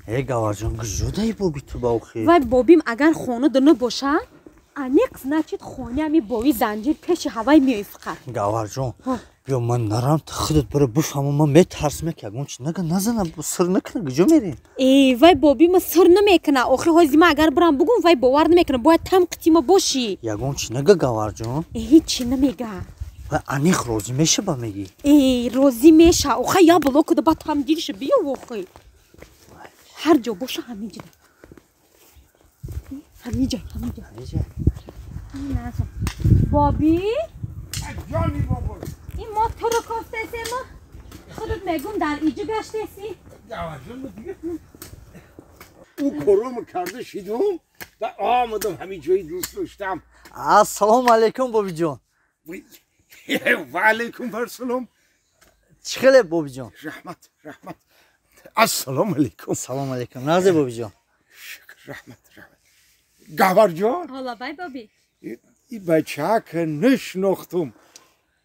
ای گاور جان کجای بابی تو با خیر وای بابیم اگر خونه دنه باشه انیکس نچید خونه همی بایی زنجیر پیش هوای میای فقط گاور جان بیا من نرم تا خودت برو بفهمم من میترسم که اگه چی نگه نزنم سر نکنه کجا میریم ای وای بابی ما سر نمیکنه آخه هازی ما اگر برام بگم وای باور نمیکنه باید تم قتیما باشی یگون چی نگه گاور جان هیچی نمیگه و انیخ روزی میشه با میگی ای روزی میشه آخه یا بلوک ده با تم دیرش بیا آخه هر جا باشه همینجا همینجا بابی جانی بابا این ما تو رو کافته ما خودت میگم در اینجا گشته سی او کروم کرده شیدم و آمدم همین جایی دوست داشتم السلام علیکم بابی جان و علیکم برسلام چی خیلی بابی جان رحمت السلام علیکم سلام علیکم نازه بابی جان شکر رحمت گاور جان حالا بای بابی این بچه که نشناختم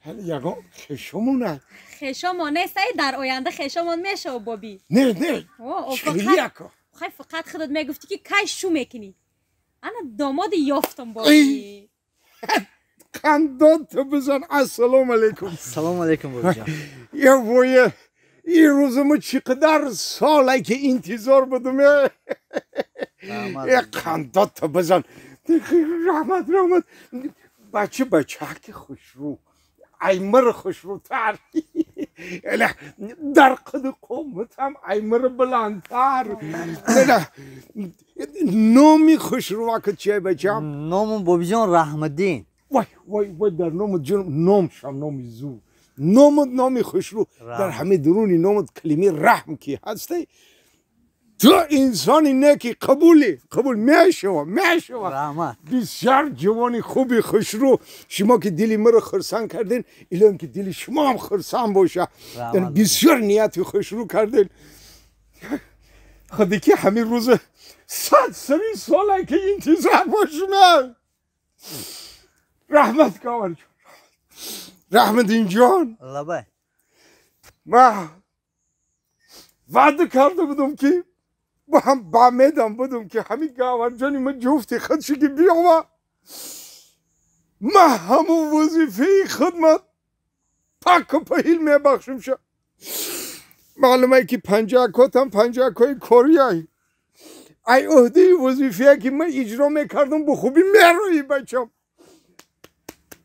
حالا یکم خشمونه خشمانه سعی در آینده خشمان میشه بابی نه خیلی یکا خیلی فقط خودت میگفتی که کاش شو میکنی انا داماد یافتم بابی خندان تو بزن السلام علیکم سلام علیکم بابی جان یه وای این روزمو چقدر ساله که انتظار بدم یه خندان تو بزن رحمت بچه که خوش رو ایمر خوش رو تر در قد قومت هم ایمر بلندتر نومی خوش رو وقت چیه بچه هم نامم بابی جان رحمدین وای در نومت جنم نامشم نامی زو نامی خوش رو در همه درونی نامت کلمه رحم کی هسته تو انسانی نکی قبول میشوه رحمت بسیار جوانی خوبی خوش رو شما که دلی مرا خرسان کردین الان که دلی شما هم خرسان باشه بسیار نیت خوش رو کردین خودی که همین روز 100 ساله که انتظار باشم رحمت گاور جان رحمت جان لبای من وعده کرده بودم که با هم بامیدم بودم که همین گاور جانی من جفتی خودشی که بیامه من همون وظیفه خدمت پاک و پهیل میبخشم شد معلومه که 50 کتم 50 کوی کوریایی ای عهده وظیفه که من اجرا میکردم به خوبی میروی بچم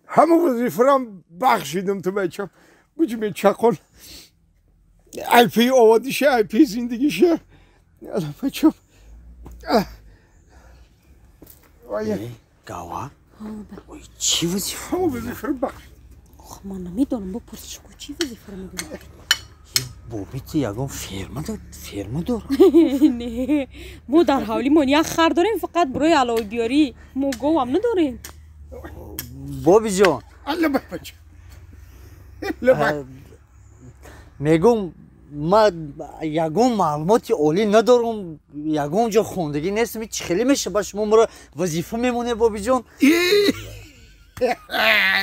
همون وظیفه را بخشیدم تو بچم بجی می چقل ای پی آوادیشه ای پی زندگیشه بچم گاوا چی وظیفه همون وظیفه را بخشید خب من نمیدونم بپرسش کو چی وظیفه رو میدونم بابی تو یکم فرما دار نه ما در حالی منیا خر داریم فقط برای علاوه بیاری ما گو هم نداریم بابی جان الله بچه میگم ما یگم معلوماتی عالی ندارم یگم جا خوندگی نیستم چی خیلی میشه با شما مرا وظیفه میمونه بابی جان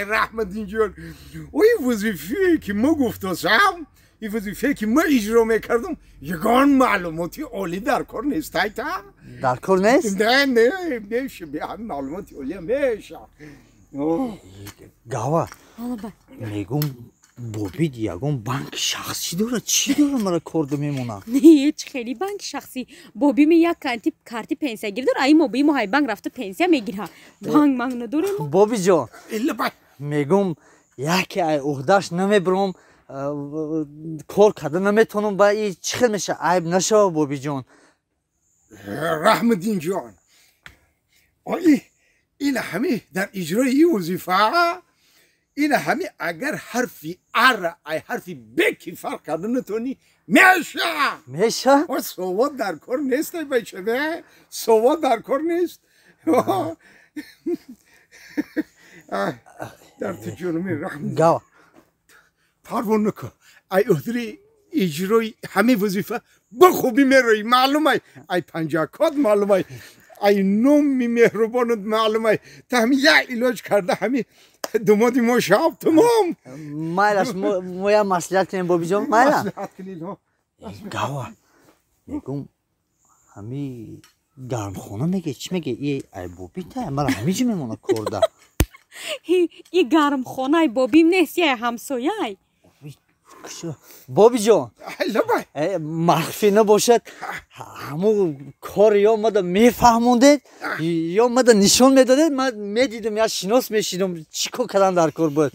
رحمت جان این وظیفه که ما گفتم این وظیفه که ما اجرا میکردم یگان معلوماتی عالی در کار نیست در کار نیست؟ نه میشه به هم معلوماتی عالی میشه گاوا میگم بابی یگان بانک شخصی داره چی داره مرا کرده میمونه نه هیچ خیلی بانک شخصی بابی می یک کارتی پنسیا گیر داره ای بابی ما های بانک رفته پنسیا میگیره بانک نداره بابی جان میگم یکی ای عهدهش نمیبرم کار کرده نمیتونم با این چی خیلی میشه عیب نشه بابی جان رحمدین جان این همه در اجرای این وظیفه این همه اگر حرفی ار ای حرفی بکی فرق کرده نتونی میشه سواد در کار نیست بچه نه سواد در کار نیست در تو جنومی رحمت گاوا پروان نکن ای اهدری اجرای همه وظیفه بخوبی میروی معلومه ای 50 کات معلومه ای نومی مهربانت معلومه تا همین یک علاج کرده همین دمادی ما شاب تمام مایلش مویا مسئولیت کنیم بابی جان مایلا گاوا میگم همی گرمخونه میگه چی میگه ای بابی تا مرا همیشه میمونه کرده این گرم خانه بابیم نیست یه همسایه بابی جان لبای مخفی نباشد همو کار یا ما دا میفهموندید یا ما دا نشون میدادید من میدیدم یا شناس میشیدم چی کار کردن در کار بود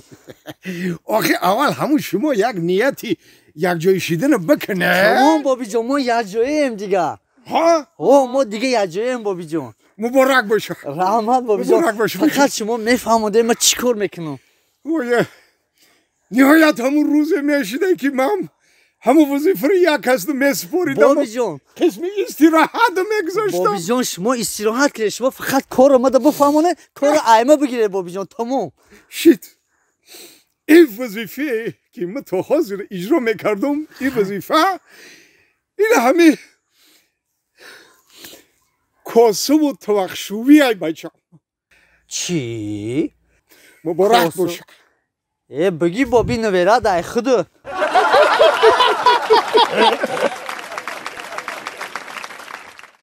آخه اول همون شما یک نیتی یک جای شیدن بکنه تمام بابی جان ما یک جاییم دیگه ها ما دیگه یک جاییم بابی جان مبارک باشه رحمت بابی مبارک جان باشه. فقط شما میفهموندید ما چی کار میکنم اوه نهایت همون روز میشیده که من همون وظیفه رو یک کس میسپوریدم بابی جان قسمی استراحت میگذاشتم بابی جان شما استراحت کنید شما فقط کار ما دا بفهمونه کار ایمه بگیره بابی جان تمام شیت این وظیفه که من تا حاضر اجرا میکردم این وظیفه این همه کاسه و توخشوی ای بچه چی؟ مبارک کاسه؟ باشه بگی بابی نویره دای خودو